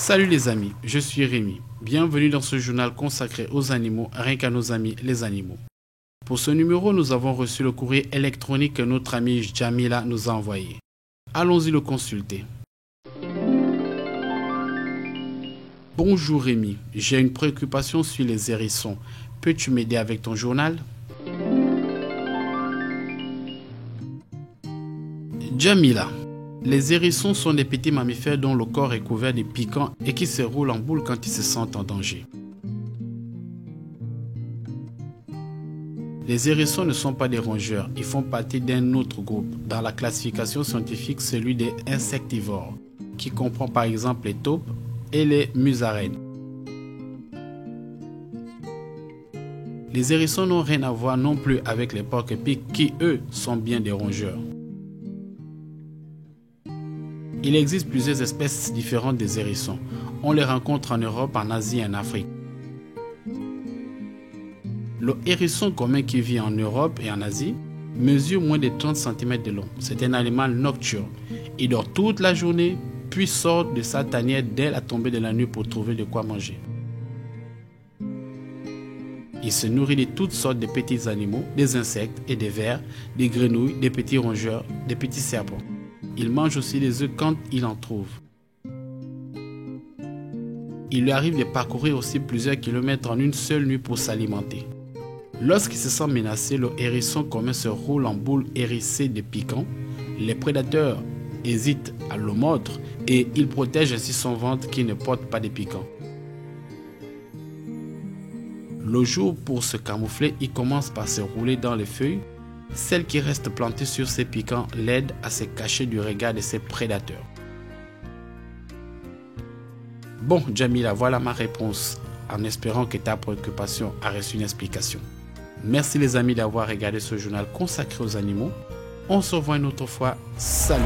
Salut les amis, je suis Rémi. Bienvenue dans ce journal consacré aux animaux, rien qu'à nos amis les animaux. Pour ce numéro, nous avons reçu le courrier électronique que notre amie Jamila nous a envoyé. Allons-y le consulter. Bonjour Rémi, j'ai une préoccupation sur les hérissons. Peux-tu m'aider avec ton journal? Jamila, les hérissons sont des petits mammifères dont le corps est couvert de piquants et qui se roulent en boule quand ils se sentent en danger. Les hérissons ne sont pas des rongeurs, ils font partie d'un autre groupe, dans la classification scientifique celui des insectivores, qui comprend par exemple les taupes et les musaraignes. Les hérissons n'ont rien à voir non plus avec les porcs-épics qui, eux, sont bien des rongeurs. Il existe plusieurs espèces différentes des hérissons. On les rencontre en Europe, en Asie et en Afrique. Le hérisson commun qui vit en Europe et en Asie mesure moins de 30 cm de long. C'est un animal nocturne. Il dort toute la journée, puis sort de sa tanière dès la tombée de la nuit pour trouver de quoi manger. Il se nourrit de toutes sortes de petits animaux, des insectes et des vers, des grenouilles, des petits rongeurs, des petits serpents. Il mange aussi des œufs quand il en trouve. Il lui arrive de parcourir aussi plusieurs kilomètres en une seule nuit pour s'alimenter. Lorsqu'il se sent menacé, le hérisson commun se roule en boule hérissée de piquants. Les prédateurs hésitent à le mordre et il protège ainsi son ventre qui ne porte pas de piquants. Le jour, pour se camoufler, il commence par se rouler dans les feuilles. Celle qui reste plantée sur ses piquants l'aide à se cacher du regard de ses prédateurs. Bon, Jamila, voilà ma réponse, en espérant que ta préoccupation a reçu une explication. Merci les amis d'avoir regardé ce journal consacré aux animaux. On se revoit une autre fois. Salut!